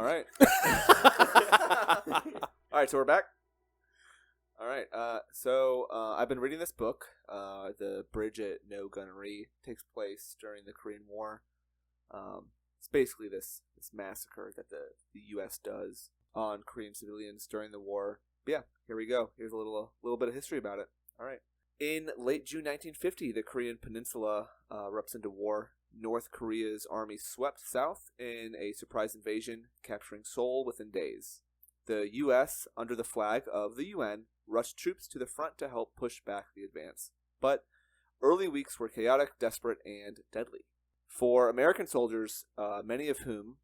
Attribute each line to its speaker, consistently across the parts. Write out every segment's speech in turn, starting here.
Speaker 1: All right. All right, so we're back. All right. So I've been reading this book. The Bridge at No Gunnery takes place during the Korean War. It's basically this massacre that the U.S. does on Korean civilians during the war. But yeah, here we go. Here's a little bit of history about it. All right. In late June 1950, the Korean Peninsula erupts into war. North Korea's army swept south in a surprise invasion, capturing Seoul within days. The U.S., under the flag of the UN, rushed troops to the front to help push back the advance. But early weeks were chaotic, desperate, and deadly. For American soldiers, many of whom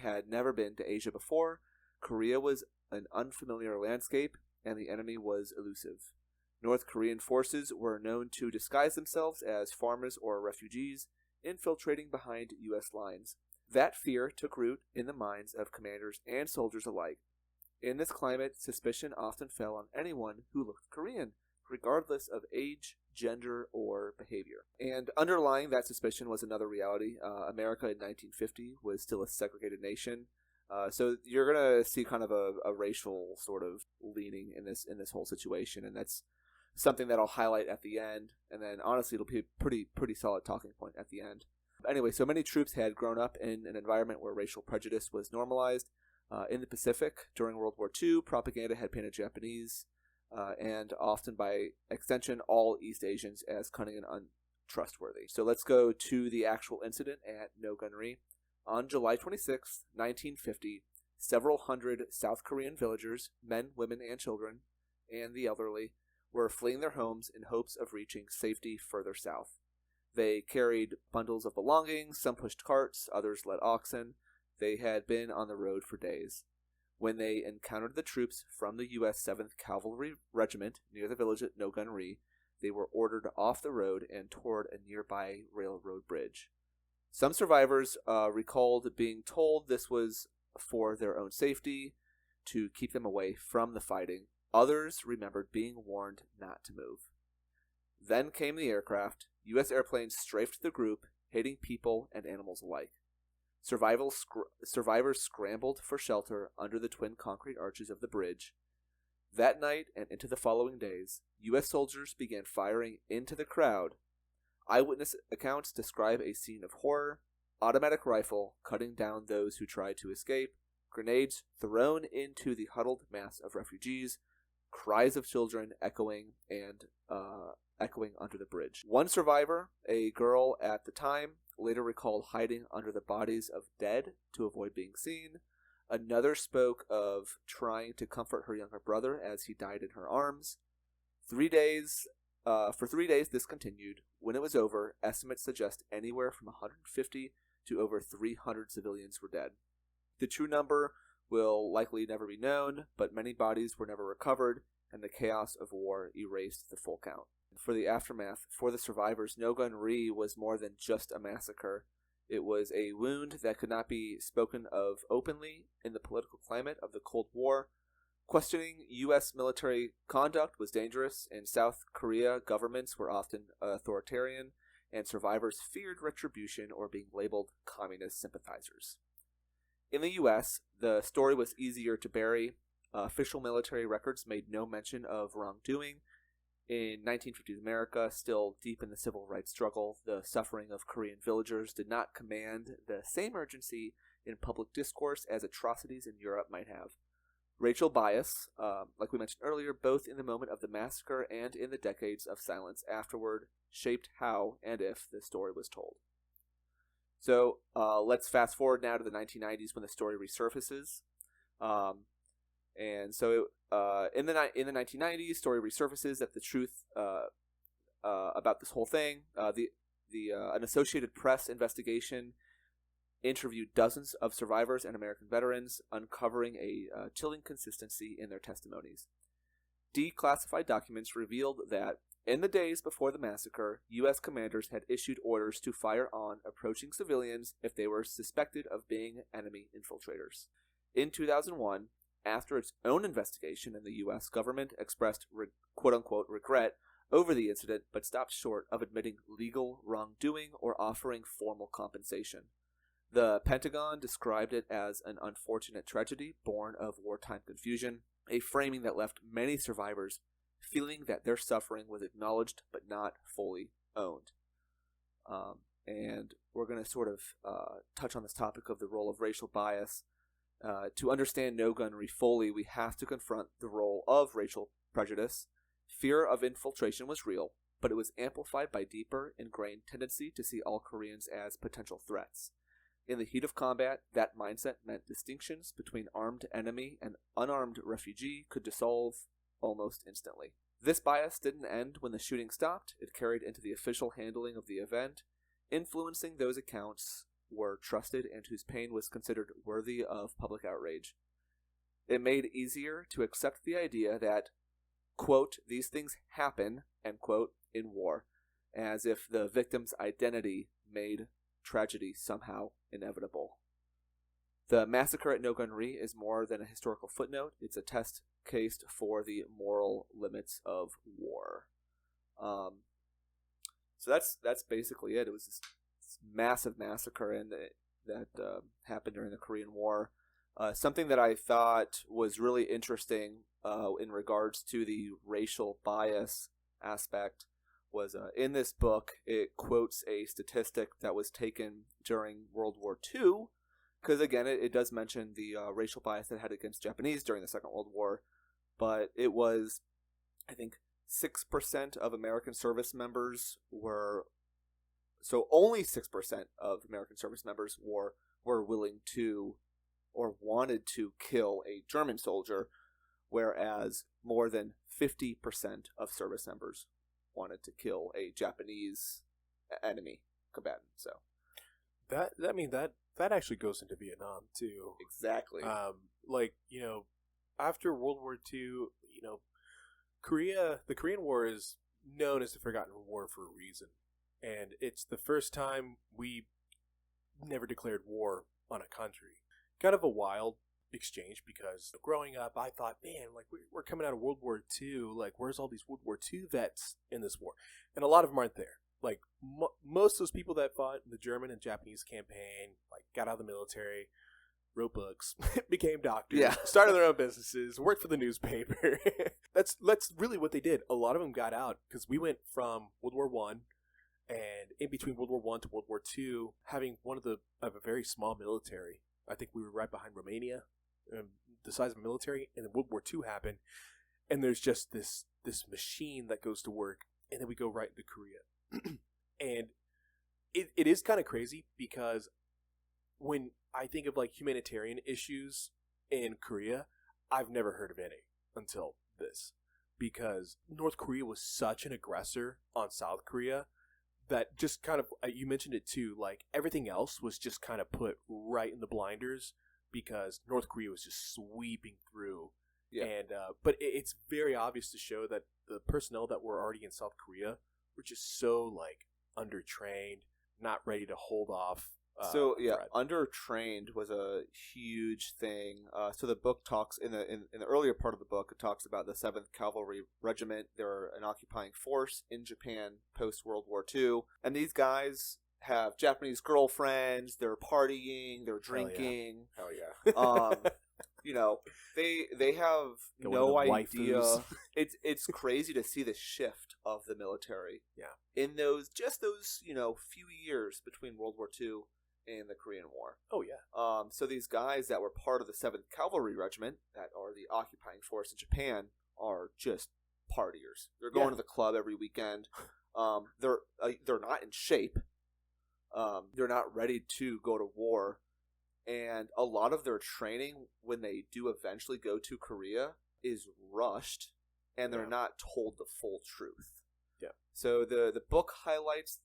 Speaker 1: had never been to Asia before, Korea was an unfamiliar landscape, and the enemy was elusive. North Korean forces were known to disguise themselves as farmers or refugees, infiltrating behind U.S. lines. That fear took root in the minds of commanders and soldiers alike. In this climate, suspicion often fell on anyone who looked Korean, regardless of age, gender, or behavior. And underlying that suspicion was another reality. America in 1950 was still a segregated nation. So you're going to see kind of a racial sort of leaning in this whole situation, and that's something that I'll highlight at the end, and then honestly it'll be a pretty solid talking point at the end. Anyway, so many troops had grown up in an environment where racial prejudice was normalized. In the Pacific, during World War II, propaganda had painted Japanese, and often by extension all East Asians, as cunning and untrustworthy. So let's go to the actual incident at No Gunnery. On July 26, 1950, several hundred South Korean villagers, men, women, and children, and the elderly, were fleeing their homes in hopes of reaching safety further south. They carried bundles of belongings, some pushed carts, others led oxen. They had been on the road for days. When they encountered the troops from the U.S. 7th Cavalry Regiment near the village at No Gunnery, they were ordered off the road and toward a nearby railroad bridge. Some survivors recalled being told this was for their own safety, to keep them away from the fighting. Others remembered being warned not to move. Then came the aircraft. U.S. airplanes strafed the group, hitting people and animals alike. Survivors scrambled for shelter under the twin concrete arches of the bridge. That night and into the following days, U.S. soldiers began firing into the crowd. Eyewitness accounts describe a scene of horror, automatic rifle cutting down those who tried to escape, grenades thrown into the huddled mass of refugees, cries of children echoing under the bridge. One survivor, a girl at the time, later recalled hiding under the bodies of dead to avoid being seen. Another spoke of trying to comfort her younger brother as he died in her arms. For 3 days, this continued. When it was over, estimates suggest anywhere from 150 to over 300 civilians were dead. The true number will likely never be known, but many bodies were never recovered, and the chaos of war erased the full count. For the aftermath, for the survivors, No Gunnery was more than just a massacre. It was a wound that could not be spoken of openly in the political climate of the Cold War. Questioning U.S. military conduct was dangerous. In South Korea, governments were often authoritarian, and survivors feared retribution or being labeled communist sympathizers. In the U.S., the story was easier to bury. Official military records made no mention of wrongdoing. In 1950s America, still deep in the civil rights struggle, the suffering of Korean villagers did not command the same urgency in public discourse as atrocities in Europe might have. Racial bias, like we mentioned earlier, both in the moment of the massacre and in the decades of silence afterward, shaped how and if the story was told. So let's fast forward now to the 1990s when the story resurfaces. And so in the 1990s, story resurfaces that the truth about this whole thing. An Associated Press investigation interviewed dozens of survivors and American veterans, uncovering a chilling consistency in their testimonies. Declassified documents revealed that in the days before the massacre, U.S. commanders had issued orders to fire on approaching civilians if they were suspected of being enemy infiltrators. In 2001, after its own investigation, and the U.S. government expressed quote-unquote regret over the incident, but stopped short of admitting legal wrongdoing or offering formal compensation. The Pentagon described it as an unfortunate tragedy born of wartime confusion, a framing that left many survivors feeling that their suffering was acknowledged but not fully owned. And we're going to sort of touch on this topic of the role of racial bias. To understand no gunnery fully, we have to confront the role of racial prejudice. Fear of infiltration was real, but it was amplified by deeper, ingrained tendency to see all Koreans as potential threats. In the heat of combat, that mindset meant distinctions between armed enemy and unarmed refugee could dissolve almost instantly. This bias didn't end when the shooting stopped. It carried into the official handling of the event, influencing those accounts were trusted and whose pain was considered worthy of public outrage. It made it easier to accept the idea that, quote, these things happen, end quote, in war, as if the victim's identity made tragedy somehow inevitable. The massacre at No Gun Ri is more than a historical footnote. It's a test case for the moral limits of war. So that's basically it. It was this massive massacre that happened during the Korean War. Something that I thought was really interesting in regards to the racial bias aspect was in this book, it quotes a statistic that was taken during World War II, because again, it does mention the racial bias that it had against Japanese during the Second World War, but it was, I think, 6% of American service members were, so only 6% of American service members were willing to or wanted to kill a German soldier, whereas more than 50% of service members wanted to kill a Japanese enemy combatant. So
Speaker 2: that actually goes into Vietnam too.
Speaker 1: Exactly.
Speaker 2: After World War II, the Korean War is known as the Forgotten War for a reason, and it's the first time we never declared war on a country. Kind of a wild exchange, because growing up I thought, man, like we're coming out of World War II, like where's all these World War II vets in this war? And a lot of them aren't there. Like most of those people that fought in the German and Japanese campaign, like got out of the military, wrote books, became doctors, started their own businesses, worked for the newspaper. That's really what they did. A lot of them got out because we went from World War One, and in between World War One to World War II, having a very small military. I think we were right behind Romania, the size of a military, and then World War II happened, and there's just this machine that goes to work, and then we go right into Korea. And it is kind of crazy, because when I think of like humanitarian issues in Korea, I've never heard of any until this, because North Korea was such an aggressor on South Korea that just kind of, you mentioned it too, like everything else was just kind of put right in the blinders, because North Korea was just sweeping through. Yeah. And but it's very obvious to show that the personnel that were already in South Korea were just so like undertrained, not ready to hold off.
Speaker 1: Undertrained was a huge thing. So the book talks in the earlier part of the book, it talks about the 7th Cavalry Regiment. They're an occupying force in Japan post World War II, and these guys have Japanese girlfriends. They're partying. They're drinking.
Speaker 2: Hell yeah.
Speaker 1: They have no idea. It's crazy to see the shift of the military.
Speaker 2: Yeah.
Speaker 1: In those few years between World War II and the Korean War.
Speaker 2: Oh yeah.
Speaker 1: So these guys that were part of the 7th Cavalry Regiment, that are the occupying force in Japan, are just partiers. They're going to the club every weekend. They're not in shape. They're not ready to go to war. And a lot of their training, when they do eventually go to Korea, is rushed, and they're not told the full truth.
Speaker 2: Yeah.
Speaker 1: So the book highlights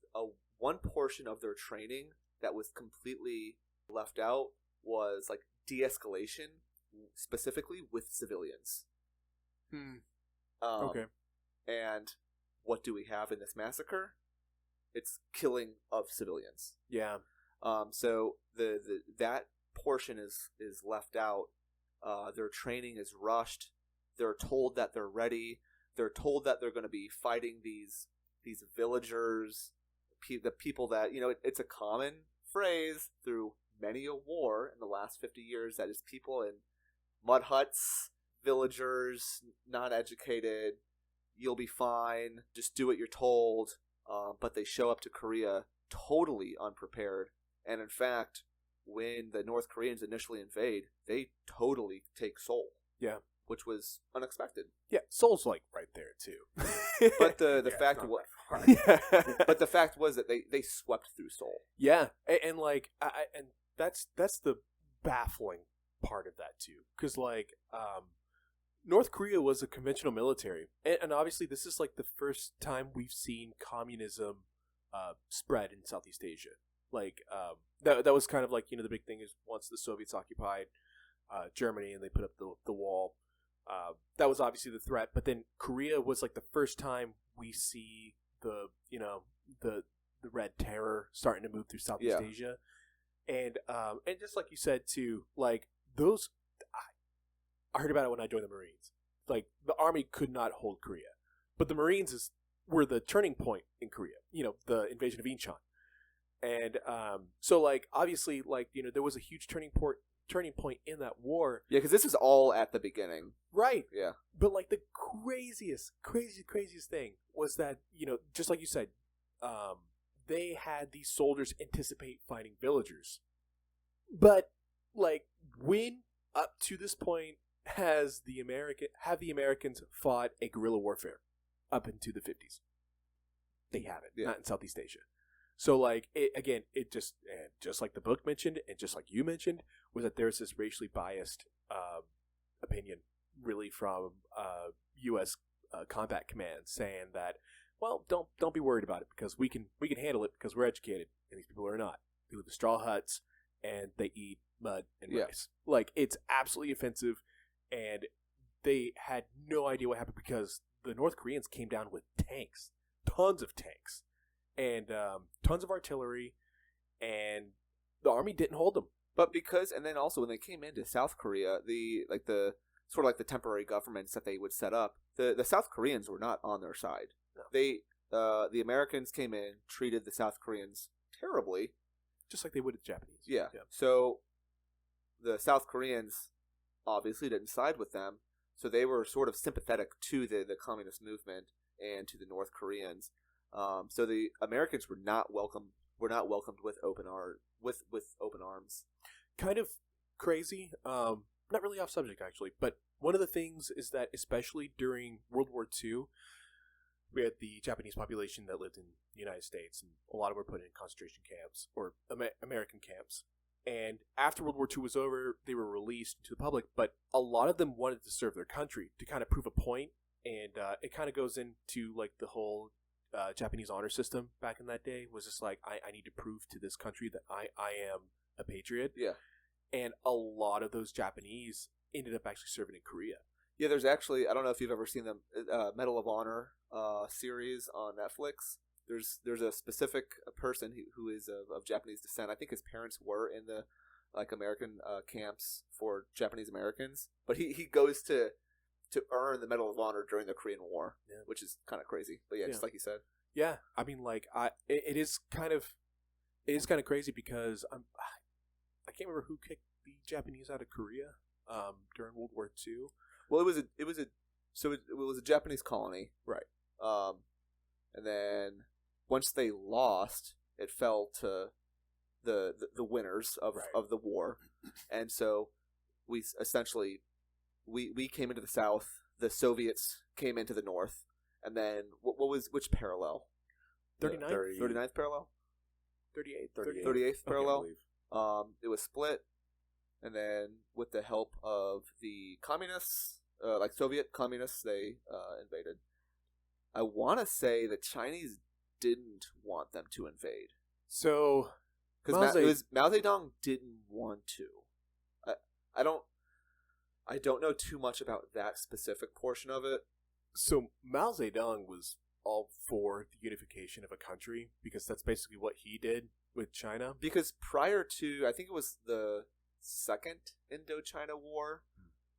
Speaker 1: one portion of their training that was completely left out, was like de-escalation, specifically with civilians.
Speaker 2: Okay.
Speaker 1: And what do we have in this massacre? It's killing of civilians.
Speaker 2: Yeah.
Speaker 1: So that portion is left out. Their training is rushed. They're told that they're ready. They're told that they're going to be fighting these villagers, the people that, it's a common phrase through many a war in the last 50 years that is people in mud huts, villagers, not educated, you'll be fine, just do what you're told, but they show up to Korea totally unprepared. And in fact, when the North Koreans initially invade, they totally take Seoul.
Speaker 2: Yeah.
Speaker 1: Which was unexpected.
Speaker 2: Yeah, Seoul's like right there too.
Speaker 1: But the fact was, but the fact was that they swept through Seoul.
Speaker 2: Yeah, and like, and that's the baffling part of that too, because like, North Korea was a conventional military, and obviously this is like the first time we've seen communism spread in Southeast Asia. Like, that was kind of like, the big thing is once the Soviets occupied Germany and they put up the wall, that was obviously the threat. But then Korea was like the first time we see the Red Terror starting to move through Southeast Asia, and just like you said too, like those, I heard about it when I joined the Marines. Like the Army could not hold Korea, but the Marines were the turning point in Korea. The invasion of Incheon. And so, like, obviously, like, there was a huge turning point in that war.
Speaker 1: Yeah, because this is all at the beginning.
Speaker 2: Right.
Speaker 1: Yeah.
Speaker 2: But, like, the craziest thing was that, just like you said, they had these soldiers anticipate fighting villagers. But, like, when up to this point have the Americans fought a guerrilla warfare up into the 50s? They haven't. Yeah. Not in Southeast Asia. So, like, it just like the book mentioned, and just like you mentioned, was that there's this racially biased opinion, really, from U.S. combat command, saying that, well, don't be worried about it because we can handle it because we're educated, and these people are not. They live in straw huts and they eat mud and rice. Like, it's absolutely offensive, and they had no idea what happened because the North Koreans came down with tanks, tons of tanks. And tons of artillery, and the Army didn't hold them.
Speaker 1: But and then also when they came into South Korea, the sort of like the temporary governments that they would set up, the South Koreans were not on their side. No. The Americans came in, treated the South Koreans terribly,
Speaker 2: just like they would the Japanese.
Speaker 1: Yeah. So the South Koreans obviously didn't side with them, so they were sort of sympathetic to the communist movement and to the North Koreans. So the Americans were not welcomed with open arms.
Speaker 2: Kind of crazy. Not really off subject actually, but one of the things is that especially during World War II, we had the Japanese population that lived in the United States, and a lot of them were put in concentration camps or American camps. And after World War II was over, they were released to the public, but a lot of them wanted to serve their country to kind of prove a point, and it kind of goes into like the whole Japanese honor system back in that day was just like, I need to prove to this country that I am a patriot.
Speaker 1: Yeah.
Speaker 2: And a lot of those Japanese ended up actually serving in Korea.
Speaker 1: Yeah, there's actually, I don't know if you've ever seen the Medal of Honor series on Netflix. There's a specific person who is of Japanese descent. I think his parents were in the like American camps for Japanese Americans, but he goes to earn the Medal of Honor during the Korean War, which is kind of crazy. But just like you said.
Speaker 2: Yeah, I mean, like, it is kind of crazy because I can't remember who kicked the Japanese out of Korea during World War II.
Speaker 1: Well, it was a Japanese colony,
Speaker 2: right?
Speaker 1: And then once they lost, it fell to the winners of the war, and so we essentially. We came into the South, the Soviets came into the North, and then which parallel? 39th parallel? 38th parallel. It was split, and then with the help of the communists, like Soviet communists, they invaded. I want to say the Chinese didn't want them to invade.
Speaker 2: So,
Speaker 1: because Mao Zedong didn't want to. I don't know too much about that specific portion of it.
Speaker 2: So Mao Zedong was all for the unification of a country because that's basically what he did with China.
Speaker 1: Because prior to, I think it was the Second Indochina War,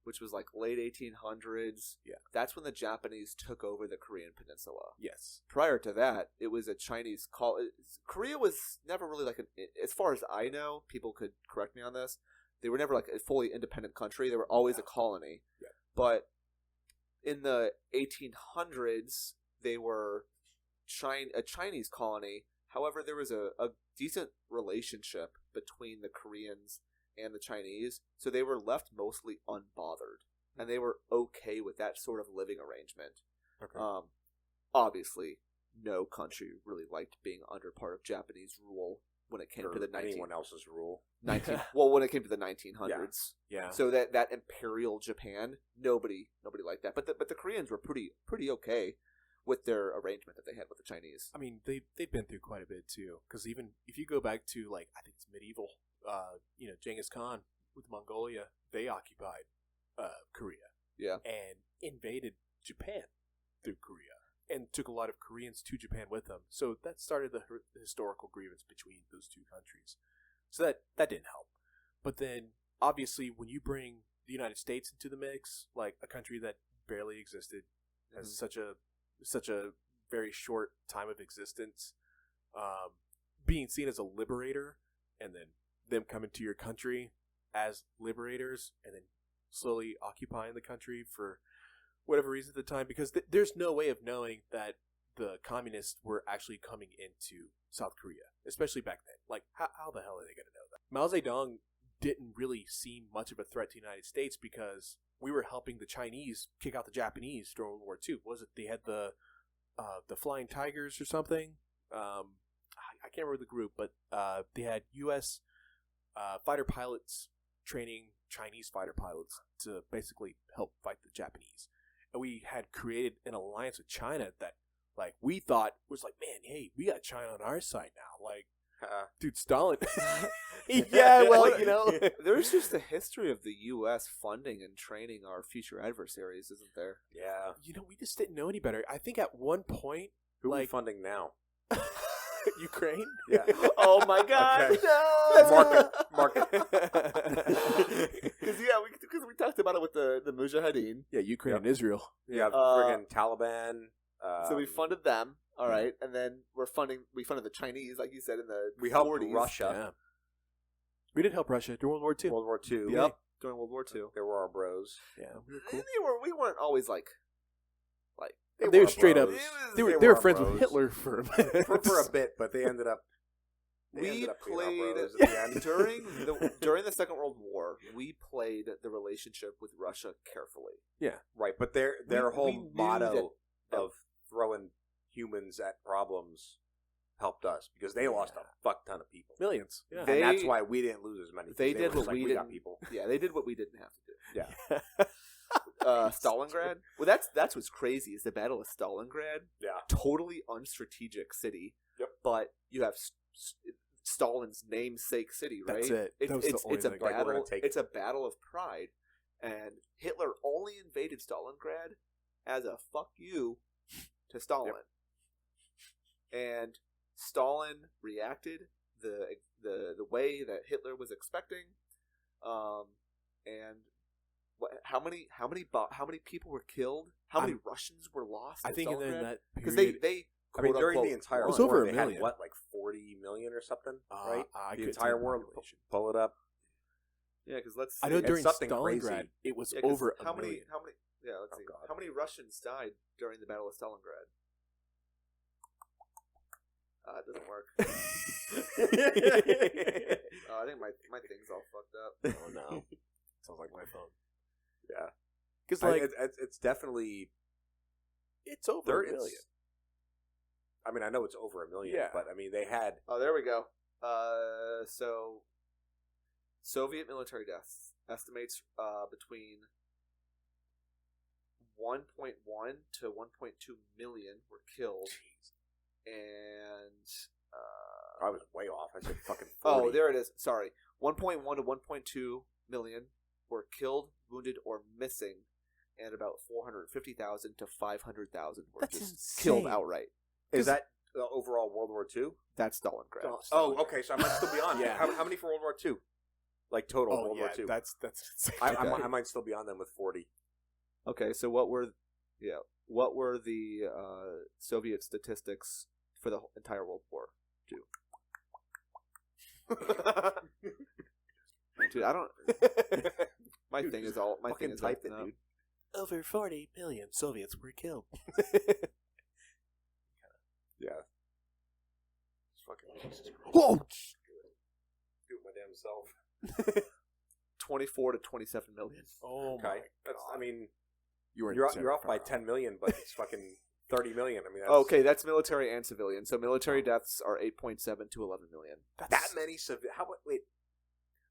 Speaker 1: which was like late 1800s.
Speaker 2: Yeah.
Speaker 1: That's when the Japanese took over the Korean peninsula.
Speaker 2: Yes.
Speaker 1: Prior to that, it was a Chinese Korea was never really like as far as I know, people could correct me on this. They were never like a fully independent country. They were always a colony.
Speaker 2: Yeah.
Speaker 1: But in the 1800s, they were a Chinese colony. However, there was a decent relationship between the Koreans and the Chinese, so they were left mostly unbothered, and they were okay with that sort of living arrangement.
Speaker 2: Okay.
Speaker 1: Obviously, no country really liked being under part of Japanese rule when it came to the
Speaker 3: anyone else's rule.
Speaker 1: When it came to the 1900s.
Speaker 2: Yeah.
Speaker 1: So that imperial Japan, nobody liked that. But the Koreans were pretty okay with their arrangement that they had with the Chinese.
Speaker 2: I mean, they've been through quite a bit too. Because even if you go back to like I think it's medieval, Genghis Khan with Mongolia, they occupied Korea.
Speaker 1: Yeah.
Speaker 2: And invaded Japan through Korea, and took a lot of Koreans to Japan with them. So that started the historical grievance between those two countries. So that didn't help. But then, obviously, when you bring the United States into the mix, like a country that barely existed, has such a very short time of existence, being seen as a liberator, and then them coming to your country as liberators, and then slowly occupying the country for whatever reason at the time, because there's no way of knowing that the communists were actually coming into South Korea, especially back then. Like, how the hell are they going to know that? Mao Zedong didn't really seem much of a threat to the United States because we were helping the Chinese kick out the Japanese during World War II. Was it they had the Flying Tigers or something? I can't remember the group, but they had U.S. Fighter pilots training Chinese fighter pilots to basically help fight the Japanese. And we had created an alliance with China that, like, we thought was like, man, hey, we got China on our side now. Like, dude, Stalin. Yeah, well,
Speaker 1: There's just a history of the U.S. funding and training our future adversaries, isn't there?
Speaker 3: Yeah.
Speaker 2: We just didn't know any better. I think at one point,
Speaker 3: Who are we funding now?
Speaker 2: Ukraine?
Speaker 3: Yeah.
Speaker 1: Oh my God!
Speaker 3: Okay.
Speaker 1: No.
Speaker 3: Mark it.
Speaker 1: Because we talked about it with the Mujahideen.
Speaker 2: Yeah, Ukraine and Israel.
Speaker 3: Yeah, friggin' Taliban.
Speaker 1: So we funded them, all right, and then we funded the Chinese, like you said, in the
Speaker 3: We helped
Speaker 1: 40s.
Speaker 3: Russia.
Speaker 2: Yeah. We did help Russia during World War II.
Speaker 3: World War II.
Speaker 1: Yep, during World War II.
Speaker 3: They were our bros.
Speaker 2: Yeah,
Speaker 1: We weren't always like.
Speaker 2: They were straight up.
Speaker 3: They
Speaker 2: They
Speaker 3: were
Speaker 2: were
Speaker 3: our
Speaker 2: friends
Speaker 3: bros.
Speaker 2: with Hitler for a minute.
Speaker 3: for a bit, but they ended up.
Speaker 1: We played
Speaker 3: being our bros at the end.
Speaker 1: during the Second World War. We played the relationship with Russia carefully.
Speaker 2: Yeah,
Speaker 3: Right, but their
Speaker 1: We
Speaker 3: whole
Speaker 1: knew
Speaker 3: motto
Speaker 1: that-
Speaker 3: of throwing humans at problems helped us because they lost a fuck ton of people.
Speaker 2: millions. Yeah.
Speaker 1: They-
Speaker 3: And that's why we didn't lose as many.
Speaker 1: They
Speaker 3: They
Speaker 1: did
Speaker 3: were
Speaker 1: what
Speaker 3: just like,
Speaker 1: we
Speaker 3: we got
Speaker 1: didn't.
Speaker 3: people.
Speaker 1: Yeah, they did what we didn't have to do.
Speaker 3: Yeah.
Speaker 1: Stalingrad. Well, that's what's crazy is the Battle of Stalingrad.
Speaker 3: Yeah.
Speaker 1: Totally unstrategic city.
Speaker 3: Yep.
Speaker 1: But you have Stalin's namesake city, right?
Speaker 2: That's it. That was the only
Speaker 1: It's a
Speaker 2: thing.
Speaker 3: Like, we're
Speaker 1: battle.
Speaker 3: gonna take
Speaker 1: It's a battle of pride, and Hitler only invaded Stalingrad as a fuck you to Stalin, and Stalin reacted the way that Hitler was expecting, and. How many people were killed? How many Russians were lost?
Speaker 2: I think in
Speaker 1: Stalingrad?
Speaker 2: that
Speaker 1: Because
Speaker 2: period,
Speaker 1: they
Speaker 3: I mean, during the
Speaker 1: quote-unquote
Speaker 3: entire
Speaker 1: won.
Speaker 2: was
Speaker 3: war,
Speaker 2: over a
Speaker 3: they had,
Speaker 2: million.
Speaker 3: what, like 40 million or something, right?
Speaker 2: I
Speaker 3: The
Speaker 2: couldn't
Speaker 3: entire
Speaker 2: tell you the
Speaker 3: world,
Speaker 2: population.
Speaker 3: pull it up.
Speaker 1: Yeah, because let's.
Speaker 2: I know
Speaker 3: It's
Speaker 2: during
Speaker 3: something
Speaker 2: Stalingrad,
Speaker 3: crazy.
Speaker 2: it was
Speaker 1: Yeah, 'cause
Speaker 2: over a
Speaker 1: how
Speaker 2: million.
Speaker 1: many? Yeah, let's see.
Speaker 3: God.
Speaker 1: How many Russians died during the Battle of Stalingrad? It doesn't work. I think my thing's all fucked up.
Speaker 2: Oh no, sounds like my phone.
Speaker 3: Yeah.
Speaker 2: Because
Speaker 3: It's definitely...
Speaker 2: it's over a million.
Speaker 3: I mean, I know it's over a million,
Speaker 2: Yeah.
Speaker 3: but I mean, they had...
Speaker 1: Oh, there we go. So Soviet military deaths estimates between 1.1 to 1.2 million were killed, and
Speaker 3: I was way off. I said fucking 40.
Speaker 1: oh, there it is. Sorry, 1.1 to 1.2 million were killed, wounded, or missing, and about 450,000 to 500,000 were
Speaker 2: That's
Speaker 1: just
Speaker 2: insane.
Speaker 1: killed outright.
Speaker 3: Is that the overall World War II?
Speaker 1: That's Stalingrad.
Speaker 3: Oh, okay, so I might still be on.
Speaker 2: Yeah.
Speaker 3: How many for World War II? Like total
Speaker 2: Oh
Speaker 3: World
Speaker 2: yeah,
Speaker 3: War II.
Speaker 2: that's
Speaker 3: I might still be on them with 40.
Speaker 1: Okay, so what were the Soviet statistics for the entire World War II? Dude, I don't. My thing is all. My thing is
Speaker 3: type it,
Speaker 1: no.
Speaker 3: dude.
Speaker 2: Over 40 million Soviets were killed.
Speaker 3: Yeah. It's fucking Jesus Christ.
Speaker 2: Whoa!
Speaker 3: Do it my damn self.
Speaker 1: 24 to 27 million.
Speaker 2: Oh
Speaker 3: Okay.
Speaker 2: my
Speaker 3: That's.
Speaker 2: God.
Speaker 3: I mean,
Speaker 2: You're
Speaker 3: you're off by 10 million, but it's fucking 30 million. I mean, that's,
Speaker 1: Okay, that's military and civilian. So military deaths are 8.7 to 11 million.
Speaker 3: that many civil. How? Wait.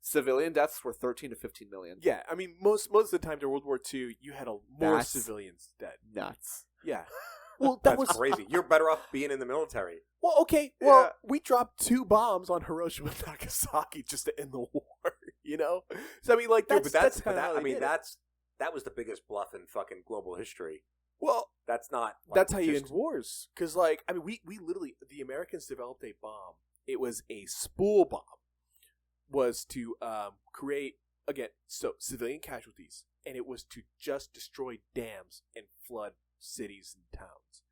Speaker 1: Civilian deaths were 13 to 15 million.
Speaker 2: Yeah, I mean, most of the time during World War II, you had more
Speaker 1: That's
Speaker 2: civilians dead.
Speaker 1: Nuts.
Speaker 2: Yeah. Well, that
Speaker 3: That's
Speaker 2: was
Speaker 3: crazy. You're better off being in the military.
Speaker 2: Well, okay. Well,
Speaker 1: Yeah.
Speaker 2: we dropped 2 bombs on Hiroshima and Nagasaki just to end the war. You know, so I mean, like
Speaker 3: Dude,
Speaker 2: that's
Speaker 3: but
Speaker 2: kind of.
Speaker 3: that was the biggest bluff in fucking global history.
Speaker 2: Well,
Speaker 3: That's not. Like,
Speaker 2: that's how you
Speaker 3: just-
Speaker 2: end wars. Because, like, I mean, we literally the Americans developed a bomb. It was a spool bomb. Was to create again civilian casualties, and it was to just destroy dams and flood cities and towns.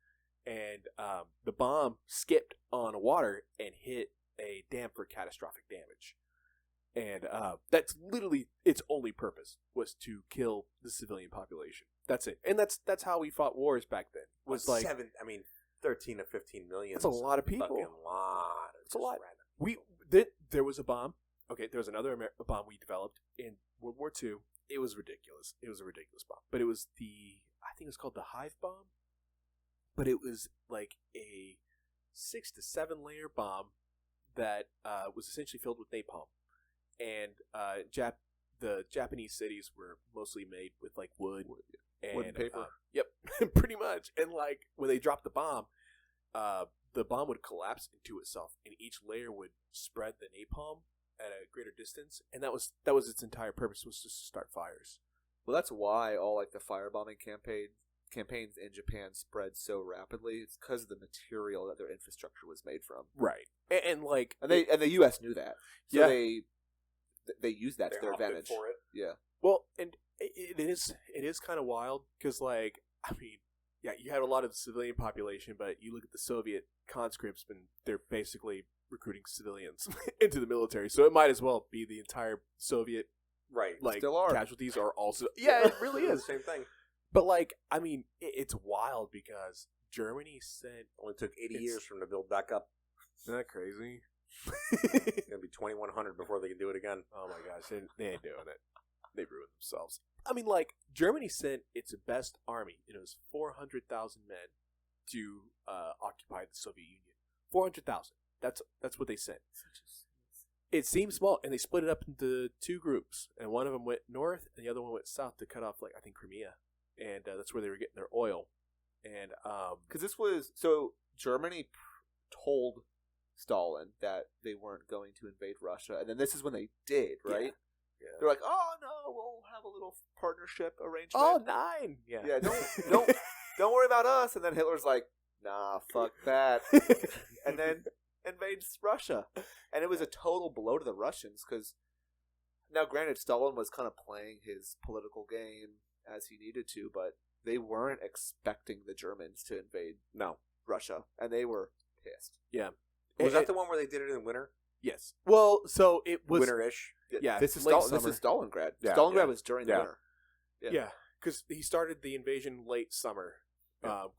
Speaker 2: And the bomb skipped on water and hit a dam for catastrophic damage. And that's literally its only purpose was to kill the civilian population. That's it. And that's how we fought wars back then. Was like
Speaker 3: 13 to 15 million.
Speaker 2: that's a lot of people.
Speaker 3: Fucking lot.
Speaker 2: It's a lot.
Speaker 3: Random.
Speaker 2: There was a bomb. Okay, there was another bomb we developed in World War II. It was ridiculous. It was a ridiculous bomb. But it was I think it was called the Hive bomb. But it was like a 6 to 7 layer bomb that was essentially filled with napalm. And the Japanese cities were mostly made with like wood and
Speaker 1: paper.
Speaker 2: Yep, pretty much. And like when they dropped the bomb would collapse into itself, and each layer would spread the napalm at a greater distance. And that was its entire purpose, was just to start fires.
Speaker 1: Well, that's why all like the firebombing campaigns in Japan spread so rapidly. It's because of the material that their infrastructure was made from.
Speaker 2: Right. And
Speaker 1: the U.S. knew that, so
Speaker 2: Yeah.
Speaker 1: they used that to their
Speaker 3: opted
Speaker 1: advantage.
Speaker 3: for it.
Speaker 1: Yeah.
Speaker 2: Well, and it is kind of wild because, like, I mean, yeah, you had a lot of the civilian population, but you look at the Soviet conscripts, and they're basically recruiting civilians into the military. So it might as well be the entire Soviet,
Speaker 3: Right.
Speaker 2: like,
Speaker 1: Still are.
Speaker 2: casualties are also. Yeah, it really is.
Speaker 3: Same thing.
Speaker 2: But, like, I mean, it's wild because Germany sent.
Speaker 3: Only took 80 years for them to build back up.
Speaker 2: Isn't that crazy?
Speaker 3: It's going to be 2100 before they can do it again.
Speaker 2: Oh my gosh, they ain't doing it. They ruined themselves. I mean, like, Germany sent its best army, and it was 400,000 men to occupy the Soviet Union. 400,000. That's what they sent. It seems small, and they split it up into 2 groups, and one of them went north, and the other one went south to cut off, like, I think Crimea, and that's where they were getting their oil. And
Speaker 1: Because this was so Germany told Stalin that they weren't going to invade Russia, and then this is when they did, right?
Speaker 2: Yeah.
Speaker 1: They're like, "Oh no, we'll have a little partnership arrangement."
Speaker 2: Oh, 9!
Speaker 1: yeah, don't worry about us. And then Hitler's like, "Nah, fuck that," and then invades Russia, and it was a total blow to the Russians because now, granted, Stalin was kind of playing his political game as he needed to, but they weren't expecting the Germans to invade Russia, and they were pissed.
Speaker 2: Yeah.
Speaker 3: Was that the one where they did it in winter?
Speaker 2: Yes. Well, so it was...
Speaker 3: Winter-ish?
Speaker 2: Yeah,
Speaker 1: this is
Speaker 2: late
Speaker 1: This is Stalingrad.
Speaker 3: Yeah,
Speaker 1: Stalingrad
Speaker 3: yeah.
Speaker 1: was during the
Speaker 3: Yeah.
Speaker 1: winter.
Speaker 2: Yeah, because he started the invasion late summer,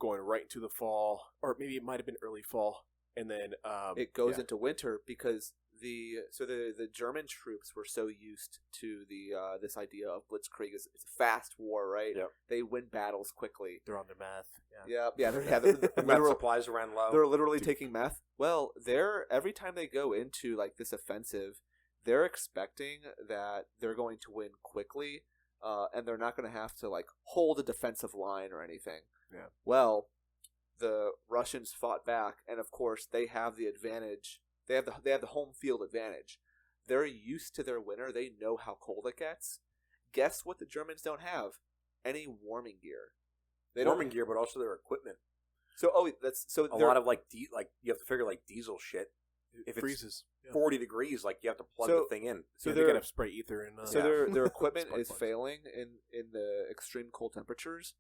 Speaker 2: going right into the fall, or maybe it might have been early fall, and then
Speaker 1: It goes into winter because the German troops were so used to this idea of blitzkrieg. It's a fast war, right?
Speaker 3: Yep.
Speaker 1: They win battles quickly.
Speaker 2: they're on their meth.
Speaker 1: Yeah.
Speaker 3: The meth supplies ran low.
Speaker 1: They're literally taking meth. Well, every time they go into like this offensive, they're expecting that they're going to win quickly, and they're not going to have to like hold a defensive line or anything.
Speaker 2: Yeah.
Speaker 1: Well, the Russians fought back, and of course they have the advantage. They have the home field advantage. They're used to their winter. They know how cold it gets. Guess what the Germans don't have? Any warming gear. They
Speaker 3: warming gear, but also their equipment.
Speaker 1: So
Speaker 3: a lot of like you have to figure like diesel shit.
Speaker 2: It
Speaker 3: if it's
Speaker 2: freezes.
Speaker 3: 40 degrees, like you have to plug
Speaker 1: So-
Speaker 3: the thing in.
Speaker 1: So
Speaker 2: they
Speaker 1: they're
Speaker 2: gotta spray ether in.
Speaker 1: so
Speaker 3: Yeah.
Speaker 1: their equipment
Speaker 2: Spark
Speaker 1: is
Speaker 2: plugs.
Speaker 1: failing in the extreme cold temperatures,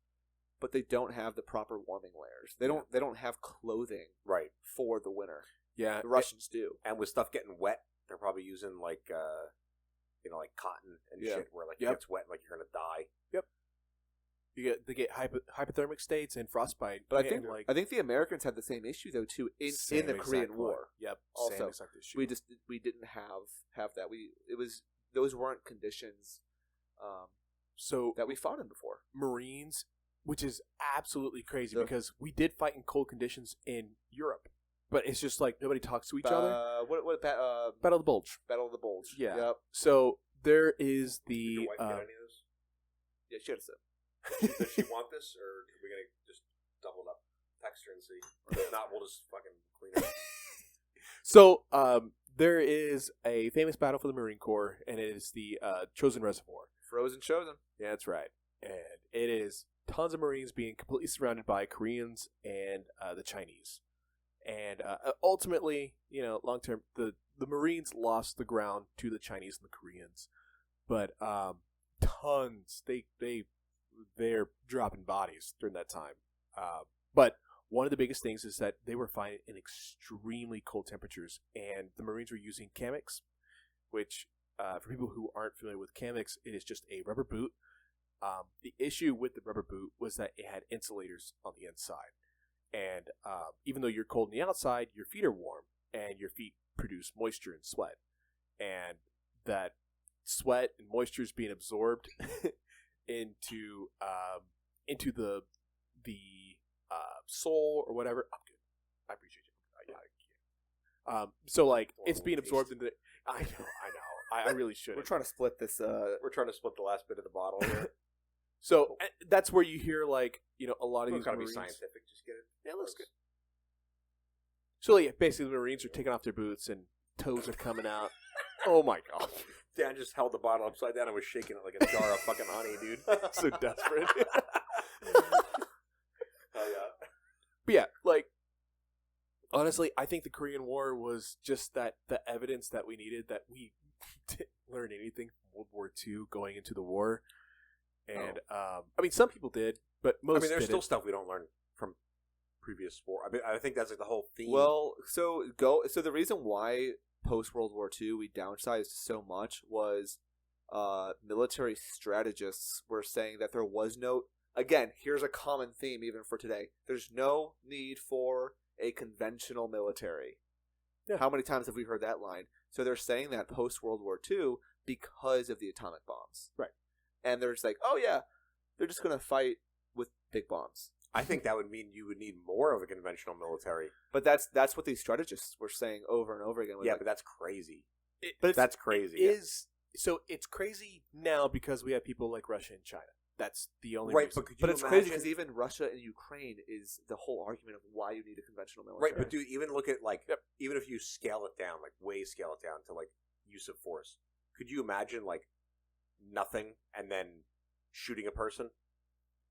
Speaker 1: but they don't have the proper warming layers. They don't have clothing
Speaker 3: Right.
Speaker 1: for the winter.
Speaker 2: Yeah,
Speaker 1: The Russians do.
Speaker 3: And with stuff getting wet, they're probably using like like cotton and
Speaker 1: Yeah.
Speaker 3: shit where like
Speaker 2: Yep.
Speaker 3: it gets wet and like you're gonna die.
Speaker 2: they get hypothermic states and frostbite.
Speaker 1: But
Speaker 2: and,
Speaker 1: I think the Americans had the same issue though too in
Speaker 2: same
Speaker 1: the Korean
Speaker 2: exact
Speaker 1: War.
Speaker 2: one. Yep.
Speaker 1: Also,
Speaker 2: same exact issue.
Speaker 1: we didn't have that. Those weren't conditions
Speaker 2: so
Speaker 1: that we fought in before.
Speaker 2: Marines, which is absolutely crazy
Speaker 1: So-
Speaker 2: because we did fight in cold conditions in Europe, but it's just like nobody talks to each other. Battle of the Bulge.
Speaker 1: Battle of the Bulge.
Speaker 2: Yeah.
Speaker 1: Yep.
Speaker 2: So there is
Speaker 3: Did your
Speaker 2: the
Speaker 3: wife get any of this?
Speaker 1: Yeah, she had a sip.
Speaker 3: Does she want this, or are we gonna just double it up? Text her and see. Or if not, we'll just fucking clean it.
Speaker 2: so there is a famous battle for the Marine Corps, and it is the Chosin Reservoir.
Speaker 1: Frozen chosen.
Speaker 2: Yeah, that's right. And it is tons of Marines being completely surrounded by Koreans and the Chinese. And ultimately, long term, the Marines lost the ground to the Chinese and the Koreans. But tons, they're dropping bodies during that time. But one of the biggest things is that they were fighting in extremely cold temperatures, and the Marines were using kamiks, which for people who aren't familiar with kamiks, it is just a rubber boot. The issue with the rubber boot was that it had insulators on the inside. And even though you're cold on the outside, your feet are warm, and your feet produce moisture and sweat. And that sweat and moisture is being absorbed into the soul or whatever. I'm good. I appreciate you. So like it's being absorbed into. I know. I really should.
Speaker 1: We're trying to split this.
Speaker 3: We're trying to split the last bit of the bottle here.
Speaker 2: So that's where you hear like a lot of
Speaker 3: We're
Speaker 2: these
Speaker 3: trying to be
Speaker 2: Marines.
Speaker 3: scientific. Just get it.
Speaker 2: Yeah, that's good. So yeah, basically the Marines are taking off their boots and toes are coming out. Oh my god,
Speaker 3: Dan just held the bottle upside down and was shaking it like a jar of fucking honey, dude.
Speaker 2: so desperate.
Speaker 3: Oh yeah.
Speaker 2: But yeah, like honestly, I think the Korean War was just the evidence that we needed, that we didn't learn anything from World War II going into the war. And I mean, some people did, but most.
Speaker 3: I mean, there's
Speaker 2: didn't.
Speaker 3: still stuff we don't learn from previous war. I mean, I think that's like the whole theme.
Speaker 1: Well, so the reason why post World War II we downsized so much was military strategists were saying that there was no. Again, here's a common theme even for today. There's no need for a conventional military.
Speaker 2: Yeah.
Speaker 1: How many times have we heard that line? So they're saying that post World War II because of the atomic bombs.
Speaker 2: Right.
Speaker 1: And they're just like, oh yeah, they're just going to fight with big bombs.
Speaker 3: I think that would mean you would need more of a conventional military.
Speaker 1: But that's what these strategists were saying over and over again.
Speaker 3: Yeah,
Speaker 1: Like,
Speaker 3: but that's crazy.
Speaker 2: But
Speaker 3: That's crazy.
Speaker 2: It is so it's crazy now because we have people like Russia and China. That's the only
Speaker 3: Right,
Speaker 2: reason.
Speaker 3: but could you
Speaker 1: But it's
Speaker 3: imagine,
Speaker 1: crazy because even Russia and Ukraine is the whole argument of why you need a conventional military.
Speaker 3: right, but dude, even look at like
Speaker 2: Yep.
Speaker 3: even if you scale it down, like way scale it down to like use of force, could you imagine like nothing and then shooting a person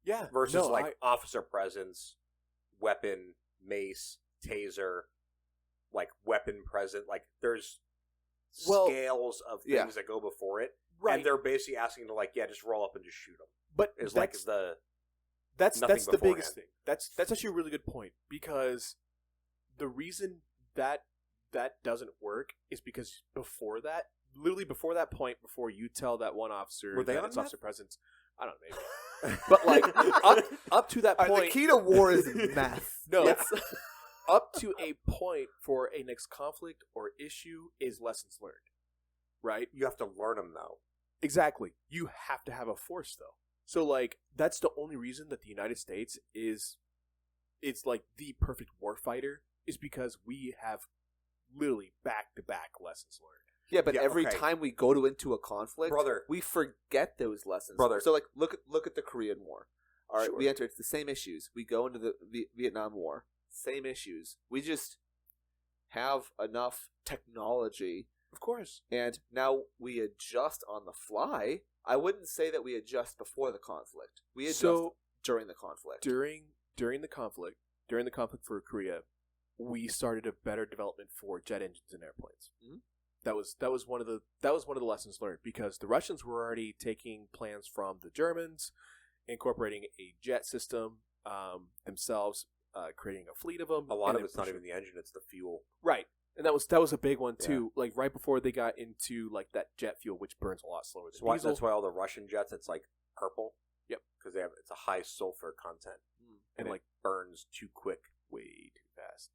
Speaker 2: yeah,
Speaker 3: versus
Speaker 2: no,
Speaker 3: like officer presence, weapon, mace, taser, like weapon present, like there's
Speaker 2: Well,
Speaker 3: scales of things
Speaker 1: yeah.
Speaker 3: that go before it,
Speaker 2: right.
Speaker 3: and they're basically asking to like just roll up and just shoot them.
Speaker 2: But
Speaker 3: Is
Speaker 2: that's
Speaker 3: like the
Speaker 2: that's
Speaker 3: nothing
Speaker 2: the
Speaker 3: beforehand.
Speaker 2: biggest thing. That's actually a really good point, because the reason that doesn't work is because before that, literally before that point, before you tell that one officer
Speaker 3: Were they
Speaker 2: that
Speaker 3: on
Speaker 2: it's
Speaker 3: meth?
Speaker 2: officer presence, I don't know, maybe. But like up to that
Speaker 1: All right,
Speaker 2: point,
Speaker 1: the key to war is math.
Speaker 2: no,
Speaker 1: Yes.
Speaker 2: up to a point for a next conflict or issue is lessons learned, right?
Speaker 3: you have to learn them though.
Speaker 2: Exactly. You have to have a force, though. So, like, that's the only reason that the United States it's like the perfect warfighter, is because we have literally back-to-back lessons learned.
Speaker 1: Yeah, but
Speaker 3: Yeah,
Speaker 1: every
Speaker 3: okay.
Speaker 1: time we go into a conflict,
Speaker 3: Brother.
Speaker 1: we forget those lessons.
Speaker 3: Brother.
Speaker 1: So like look at the Korean War. All right,
Speaker 2: Sure.
Speaker 1: we enter, it's the same issues. We go into the Vietnam War, same issues. We just have enough technology,
Speaker 2: Of course.
Speaker 1: and now we adjust on the fly. I wouldn't say that we adjust before the conflict. We adjust
Speaker 2: So,
Speaker 1: during the conflict.
Speaker 2: during the conflict for Korea, we started a better development for jet engines in airplanes.
Speaker 1: Mhm.
Speaker 2: That was one of the lessons learned, because the Russians were already taking plans from the Germans, incorporating a jet system themselves, creating a fleet of them.
Speaker 3: A lot of it's not even the engine; it's the fuel.
Speaker 2: Right, and that was a big one too. Yeah. Like right before they got into like that jet fuel, which burns a lot slower than diesel.
Speaker 3: That's why all the Russian jets, it's like purple.
Speaker 2: Yep,
Speaker 3: because it's a high sulfur content,
Speaker 2: and
Speaker 3: it
Speaker 2: like
Speaker 3: burns too quick,
Speaker 2: way too fast,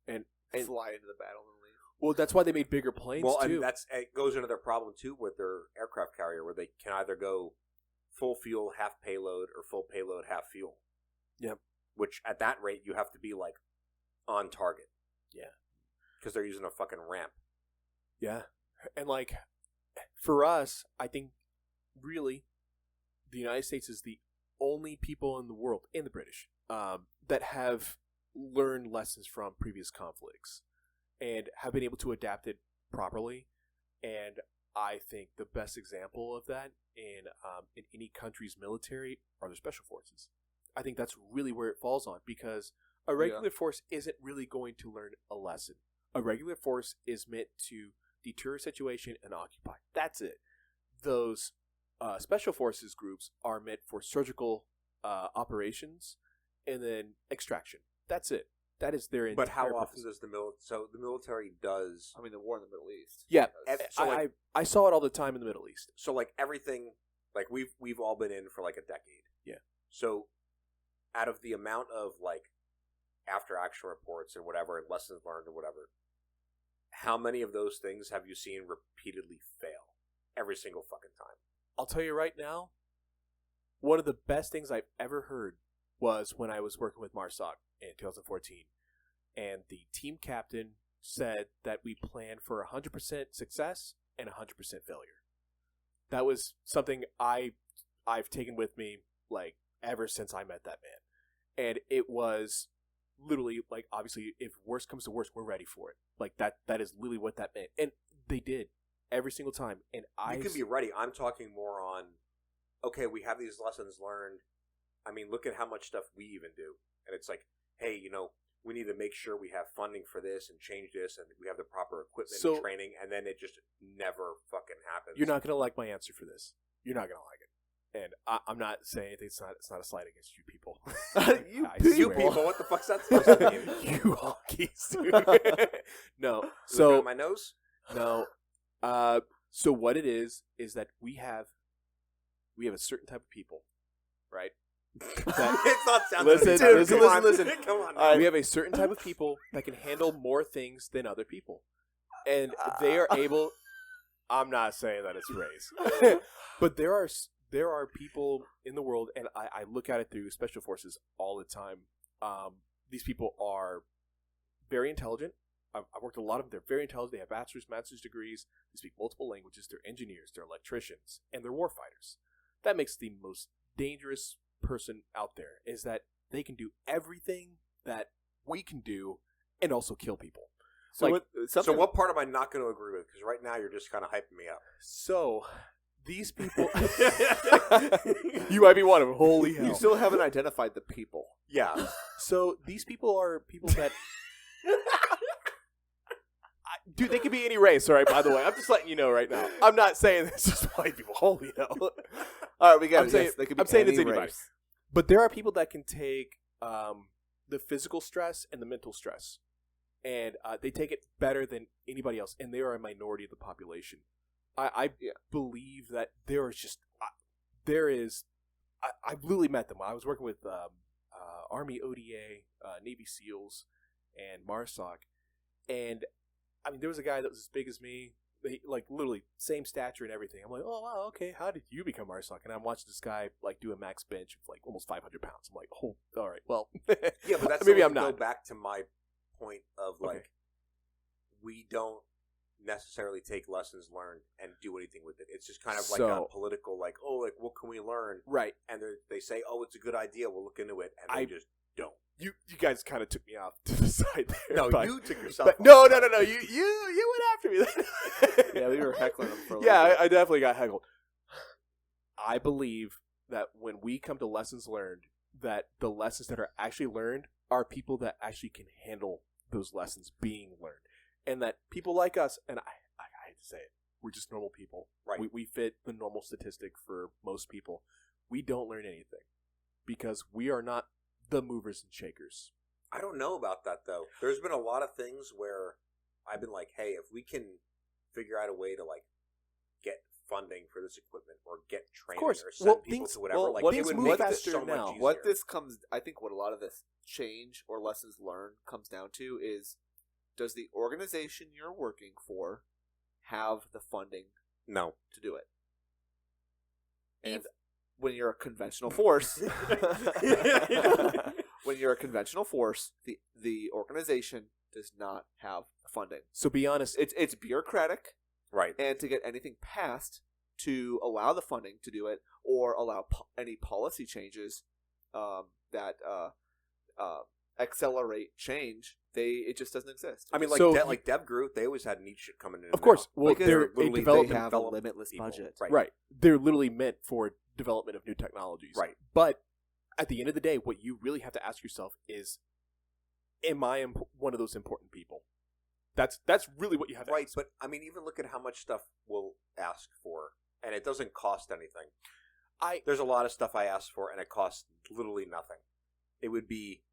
Speaker 2: and
Speaker 1: fly into the battle and leave.
Speaker 2: Well, that's why they made bigger planes too.
Speaker 3: And it goes into their problem too with their aircraft carrier, where they can either go full fuel, half payload, or full payload, half fuel.
Speaker 2: Yep.
Speaker 3: Which at that rate you have to be like on target.
Speaker 2: Yeah.
Speaker 3: Because they're using a fucking ramp.
Speaker 2: Yeah, and like for us, I think really the United States is the only people in the world, and the British, that have learned lessons from previous conflicts and have been able to adapt it properly. And I think the best example of that in any country's military are their special forces. I think that's really where it falls on, because a regular force isn't really going to learn a lesson. A regular force is meant to deter a situation and occupy. That's it. Those special forces groups are meant for surgical operations and then extraction. That's it. That is their entire
Speaker 3: But how often
Speaker 2: purpose.
Speaker 3: does the military... So the military does...
Speaker 1: I mean, the war in the Middle East.
Speaker 2: Yeah,
Speaker 3: So
Speaker 2: I saw it all the time in the Middle East.
Speaker 3: So like everything... Like we've all been in for like a decade.
Speaker 2: Yeah.
Speaker 3: So out of the amount of like after action reports and whatever and lessons learned or whatever, how many of those things have you seen repeatedly fail every single fucking time?
Speaker 2: I'll tell you right now, one of the best things I've ever heard was when I was working with Massacre in 2014, and the team captain said that we planned for 100% success and 100% failure. That was something I've taken with me like ever since I met that man, and it was literally like, obviously, if worst comes to worst, we're ready for it. Like that is literally what that meant, and they did every single time. And
Speaker 3: you can be ready. I'm talking more on, okay, we have these lessons learned. I mean, look at how much stuff we even do, and it's like, hey, we need to make sure we have funding for this and change this, and we have the proper equipment and training, and then it just never fucking happens.
Speaker 2: You're not gonna like my answer for this. You're not gonna like it, and I'm not saying anything. It's not a slight against you people.
Speaker 3: You people, what the fuck's that supposed to mean?
Speaker 2: You honkies, dude. No. So
Speaker 3: my nose.
Speaker 2: No. So what it is that we have a certain type of people, right?
Speaker 3: It's not sounding.
Speaker 2: Listen.
Speaker 3: Come on.
Speaker 2: We have a certain type of people that can handle more things than other people, and they are able. I'm not saying that it's race, but there are people in the world, and I look at it through special forces all the time. These people are very intelligent. I've worked with a lot of them. They're very intelligent. They have master's degrees. They speak multiple languages. They're engineers. They're electricians, and they're warfighters. That makes the most dangerous person out there, is that they can do everything that we can do and also kill people.
Speaker 3: So what part am I not going to agree with? Because right now you're just kind of hyping me up.
Speaker 2: So these people, you might be one of them. Holy hell!
Speaker 1: You still haven't identified the people.
Speaker 3: Yeah.
Speaker 2: So these people are people that. Dude, they could be any race, all right, by the way. I'm just letting you know right now. I'm not saying it's just white people. Holy hell.
Speaker 1: All right, we got
Speaker 2: it. I'm saying it's anybody.
Speaker 1: Race.
Speaker 2: But there are people that can take the physical stress and the mental stress, and they take it better than anybody else, and they are a minority of the population. I believe that I've literally met them. I was working with Army ODA, Navy SEALs, and MARSOC, and I mean, there was a guy that was as big as me, like literally same stature and everything. I'm like, oh wow, okay. How did you become MARSOC? And I'm watching this guy like do a max bench of like almost 500 pounds. I'm like, oh, all right, well,
Speaker 3: yeah, but that's
Speaker 2: maybe I'm not.
Speaker 3: Go back to my point of like, we don't necessarily take lessons learned and do anything with it. It's just kind of like a political, like, oh, like what can we learn?
Speaker 2: Right.
Speaker 3: And they say, oh, it's a good idea. We'll look into it, and they just don't.
Speaker 2: You guys kind of took me off to the side there.
Speaker 3: No, you took yourself off.
Speaker 2: No. You went after me.
Speaker 1: Yeah, we were heckling them for a little
Speaker 2: bit. I definitely got heckled. I believe that when we come to lessons learned, that the lessons that are actually learned are people that actually can handle those lessons being learned, and that people like us, and I hate to say it, we're just normal people.
Speaker 3: Right.
Speaker 2: We fit the normal statistic for most people. We don't learn anything because we are not the movers and shakers.
Speaker 3: I don't know about that, though. There's been a lot of things where I've been like, hey, if we can figure out a way to, like, get funding for this equipment or get training or send people to whatever, like, it would make this so much easier.
Speaker 1: What this comes, I think what a lot of this change or lessons learned comes down to is, does the organization you're working for have the funding
Speaker 3: No.
Speaker 1: to do it? And when you're a conventional force, the organization does not have the funding.
Speaker 2: So be honest,
Speaker 1: It's bureaucratic,
Speaker 3: Right.
Speaker 1: and to get anything passed to allow the funding to do it or allow any policy changes that accelerate change, it just doesn't exist.
Speaker 3: I mean, like,
Speaker 2: So-
Speaker 3: like DevGroup, they always had neat shit coming in.
Speaker 2: of course, well,
Speaker 1: Because
Speaker 2: they're
Speaker 1: they
Speaker 2: a development
Speaker 1: have a limitless
Speaker 3: people.
Speaker 1: budget.
Speaker 3: Right.
Speaker 2: They're literally meant for development of new technologies.
Speaker 3: Right.
Speaker 2: But at the end of the day, what you really have to ask yourself is, am I one of those important people? That's really what you have to ask.
Speaker 3: But, I mean, even look at how much stuff we'll ask for, and it doesn't cost anything. There's a lot of stuff I ask for, and it costs literally nothing. It would be,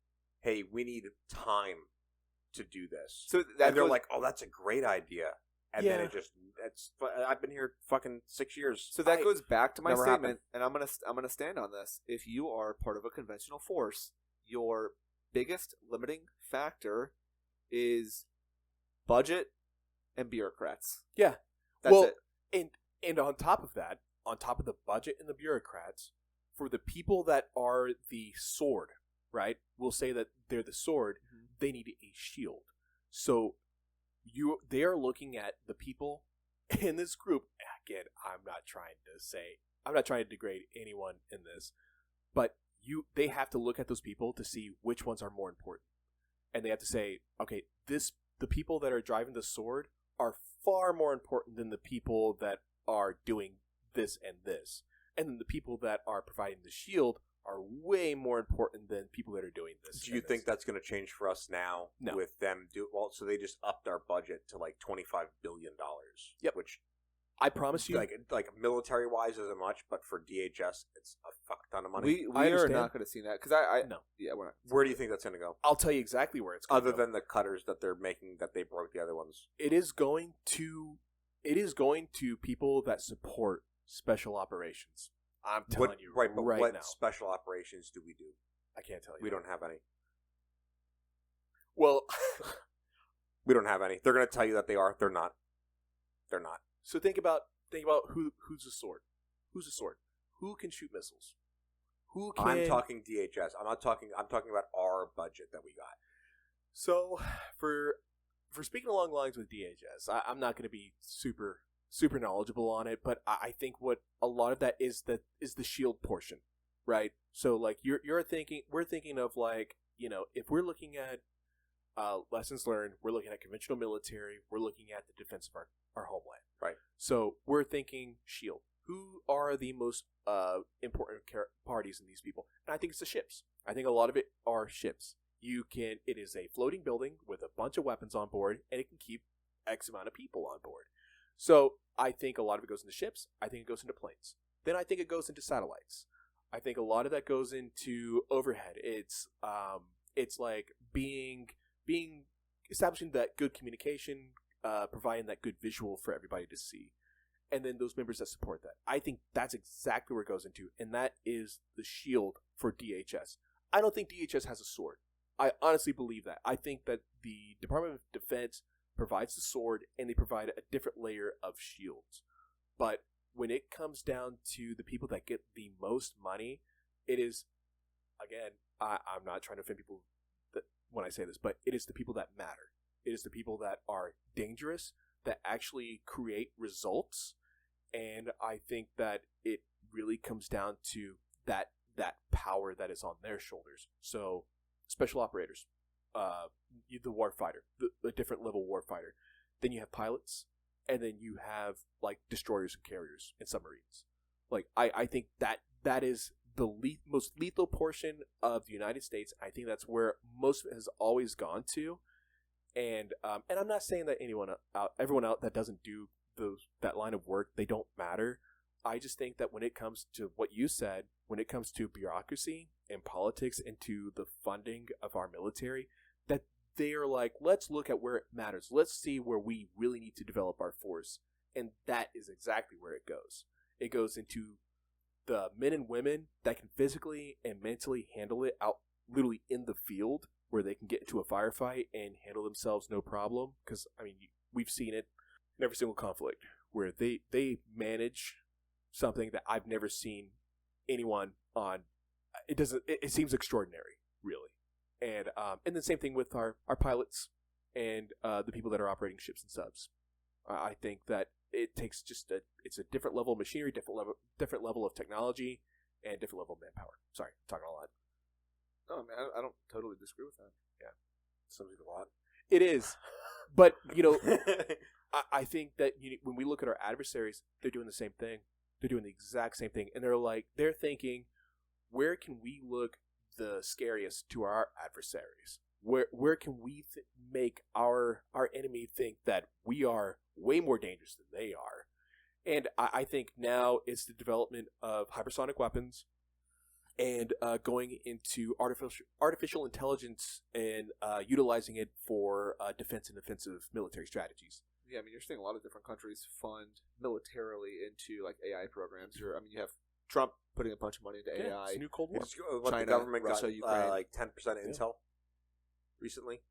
Speaker 3: hey, we need time to do this.
Speaker 1: So
Speaker 3: and they're like, oh, that's a great idea. And then
Speaker 2: Yeah.
Speaker 3: I've been here fucking 6 years.
Speaker 1: So that goes back to my
Speaker 3: Never
Speaker 1: statement, and I'm gonna stand on this. If you are part of a conventional force, your biggest limiting factor is budget and bureaucrats.
Speaker 2: Yeah.
Speaker 1: That's
Speaker 2: well,
Speaker 1: it.
Speaker 2: And on top of that, on top of the budget and the bureaucrats, for the people that are the sword, right? We'll say that they're the sword.
Speaker 1: Mm-hmm.
Speaker 2: They need a shield. So they are looking at the people in this group. Again, I'm not trying to degrade anyone in this, but they have to look at those people to see which ones are more important, and they have to say, okay, the people that are driving the sword are far more important than the people that are doing this and this, and then the people that are providing the shield are way more important than people that are doing this.
Speaker 3: Do you think that's going to change for us now?
Speaker 2: No.
Speaker 3: With them so they just upped our budget to like $25 billion.
Speaker 2: Yep.
Speaker 3: Which,
Speaker 2: I promise you,
Speaker 3: like military wise isn't much, but for DHS, it's a fuck ton of money.
Speaker 1: We
Speaker 2: I
Speaker 1: are
Speaker 2: understand.
Speaker 1: not going to see that because I
Speaker 2: no.
Speaker 1: yeah, we're not.
Speaker 3: Where do you think that's going to go?
Speaker 2: I'll tell you exactly where it's going
Speaker 3: Other
Speaker 2: to go.
Speaker 3: than the cutters that they're making, that they broke the other ones.
Speaker 2: It is going to people that support special operations. I'm telling you
Speaker 3: but
Speaker 2: right
Speaker 3: what
Speaker 2: now.
Speaker 3: special operations do we do?
Speaker 2: I can't tell you.
Speaker 3: We don't have any.
Speaker 2: Well,
Speaker 3: We don't have any. They're going to tell you that they are. They're not. They're not.
Speaker 2: so think about who's a sword. Who's a sword? Who can shoot missiles? Who can?
Speaker 3: I'm talking DHS. I'm talking about our budget that we got.
Speaker 2: So for speaking along the lines with DHS, I'm not going to be super knowledgeable on it, but I think what a lot of that is the shield portion, right? So like we're thinking of, like, you know, if we're looking at lessons learned, we're looking at conventional military, we're looking at the defense of our homeland,
Speaker 3: Right.
Speaker 2: So we're thinking shield. Who are the most important parties in these people? And I think it's the ships. I think a lot of it are ships. It is a floating building with a bunch of weapons on board, and it can keep X amount of people on board. So I think a lot of it goes into ships. I think it goes into planes. Then I think it goes into satellites. I think a lot of that goes into overhead. It's like establishing that good communication, providing that good visual for everybody to see, and then those members that support that. I think that's exactly where it goes into, and that is the shield for DHS. I don't think DHS has a sword. I honestly believe that. I think that the Department of Defense provides the sword, and they provide a different layer of shields. But when it comes down to the people that get the most money, it is, again, I'm not trying to offend people when I say this, but it is the people that matter. It is the people that are dangerous, that actually create results, and I think that it really comes down to that power that is on their shoulders. So, special operators, the warfighter, the different level warfighter. Then you have pilots, and then you have like destroyers and carriers and submarines. Like I think that is the most lethal portion of the United States. I think that's where most of it has always gone to, And I'm not saying that everyone out that doesn't do that line of work, they don't matter. I just think that when it comes to what you said, when it comes to bureaucracy and politics and to the funding of our military, that they are like, let's look at where it matters. Let's see where we really need to develop our force. And that is exactly where it goes. It goes into the men and women that can physically and mentally handle it out literally in the field, where they can get into a firefight and handle themselves no problem. Because, I mean, we've seen it in every single conflict where they manage something that I've never seen anyone on. It seems extraordinary, really. And the same thing with our pilots and the people that are operating ships and subs. I think that it takes it's a different level of machinery, different level of technology, and different level of manpower. Sorry, I'm talking a lot.
Speaker 1: No, man, I don't totally disagree with that.
Speaker 2: Yeah, something a lot. It is, but I think that when we look at our adversaries, they're doing the same thing. They're doing the exact same thing, and they're thinking, where can we look the scariest to our adversaries? Where can we make our enemy think that we are way more dangerous than they are? And I think now it's the development of hypersonic weapons and going into artificial intelligence and utilizing it for defense and offensive military strategies.
Speaker 1: Yeah, I mean, you're seeing a lot of different countries fund militarily into like AI programs. You have Trump putting a bunch of money into AI.
Speaker 2: It's a new Cold War.
Speaker 3: China, the government
Speaker 1: Russia,
Speaker 3: got
Speaker 1: Ukraine.
Speaker 3: like 10% intel recently.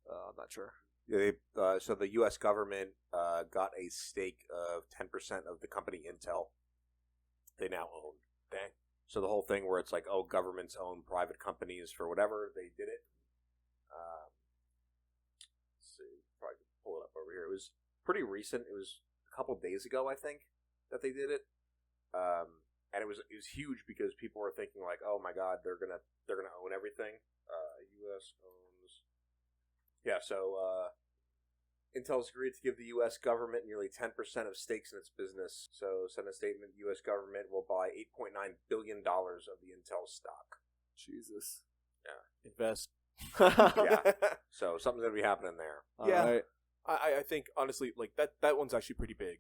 Speaker 1: I'm not sure.
Speaker 3: Yeah, so the U.S. government got a stake of 10% of the company Intel. They now own.
Speaker 2: Dang.
Speaker 3: So the whole thing where it's like, oh, governments own private companies for whatever, they did it. Let's see, probably pull it up over here. It was pretty recent. It was a couple days ago, I think, that they did it. And it was huge because people were thinking like, oh my God, they're gonna own everything. U.S. owns. Yeah, so Intel's agreed to give the U.S. government nearly 10% of stakes in its business. So, send a statement: the U.S. government will buy $8.9 billion of the Intel stock.
Speaker 1: Jesus.
Speaker 3: Yeah.
Speaker 2: Invest.
Speaker 3: Yeah. So something's gonna be happening there.
Speaker 2: Yeah.
Speaker 1: All right.
Speaker 2: I think honestly, like that one's actually pretty big.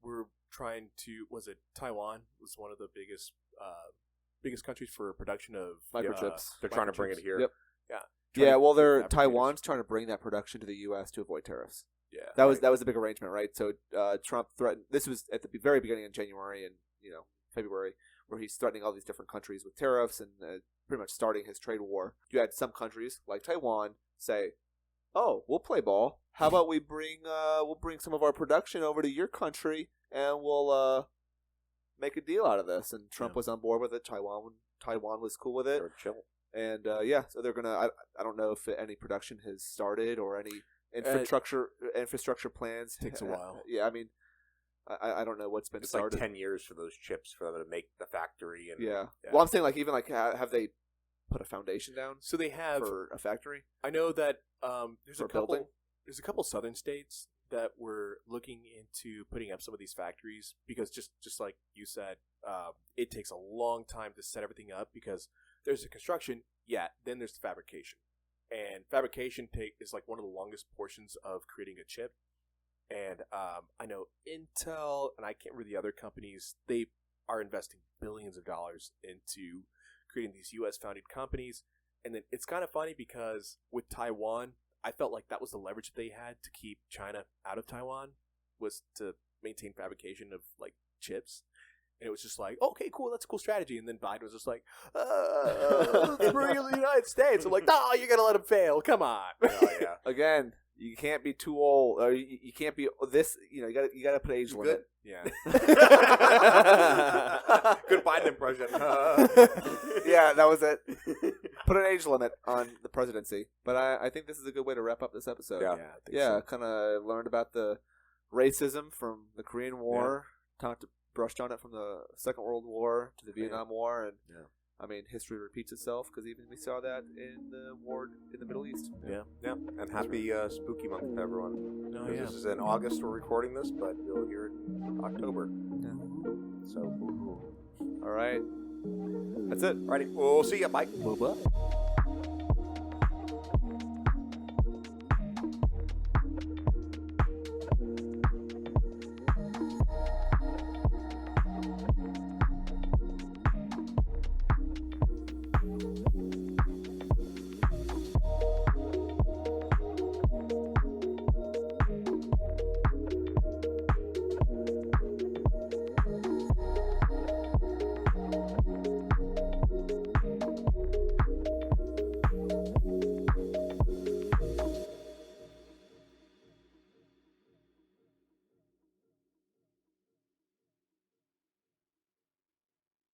Speaker 2: We're trying to. Was it Taiwan? Was one of the biggest countries for production of
Speaker 1: Microchips.
Speaker 3: They're trying to bring it here.
Speaker 1: Yep.
Speaker 2: Yeah.
Speaker 1: Yeah, well, Taiwan's trying to bring that production to the U.S. to avoid tariffs.
Speaker 2: Yeah.
Speaker 1: That was a big arrangement, right? So Trump threatened. This was at the very beginning of January and February, where he's threatening all these different countries with tariffs and pretty much starting his trade war. You had some countries like Taiwan say, "Oh, we'll play ball. How about we'll bring some of our production over to your country and we'll make a deal out of this." And Trump was on board with it. Taiwan was cool with it.
Speaker 3: They're chill.
Speaker 1: And so they're gonna. I don't know if any production has started or any infrastructure plans.
Speaker 2: Takes a while.
Speaker 1: Yeah, I mean, I don't know what's been started.
Speaker 3: It's like 10 years for those chips for them to make the factory. And
Speaker 1: yeah. Well, I'm saying like even like have they put a foundation down?
Speaker 2: So they have
Speaker 1: for a factory.
Speaker 2: I know that there's
Speaker 1: For
Speaker 2: a couple.
Speaker 1: building?
Speaker 2: There's a couple southern states that were looking into putting up some of these factories because just like you said, it takes a long time to set everything up because there's the construction, then there's the fabrication. And fabrication is like one of the longest portions of creating a chip. And I know Intel, and I can't remember the other companies, they are investing billions of dollars into creating these U.S.-founded companies. And then it's kind of funny because with Taiwan, I felt like that was the leverage that they had to keep China out of Taiwan, was to maintain fabrication of like chips. And it was just like, okay, cool, that's a cool strategy. And then Biden was just like, let's bring it to the United States. I'm like, no, you're going to let him fail. Come on.
Speaker 3: Oh, yeah.
Speaker 1: Again, you can't be too old. Or you can't be this. You got to put age limit.
Speaker 2: Yeah.
Speaker 3: Good Biden impression.
Speaker 1: Yeah, that was it. Put an age limit on the presidency. But I think this is a good way to wrap up this episode.
Speaker 3: Yeah,
Speaker 1: kind of learned about the racism from the Korean War. Brushed on it from the Second World War to the Vietnam War, and I mean, history repeats itself because even we saw that in the war in the Middle East.
Speaker 3: Yeah. And happy spooky month to everyone.
Speaker 2: Oh, yeah.
Speaker 3: This is in August we're recording this, but you'll hear it in October.
Speaker 1: Yeah.
Speaker 3: So,
Speaker 1: all right, that's it.
Speaker 3: Alrighty, we'll see you. Bye.
Speaker 1: Bye.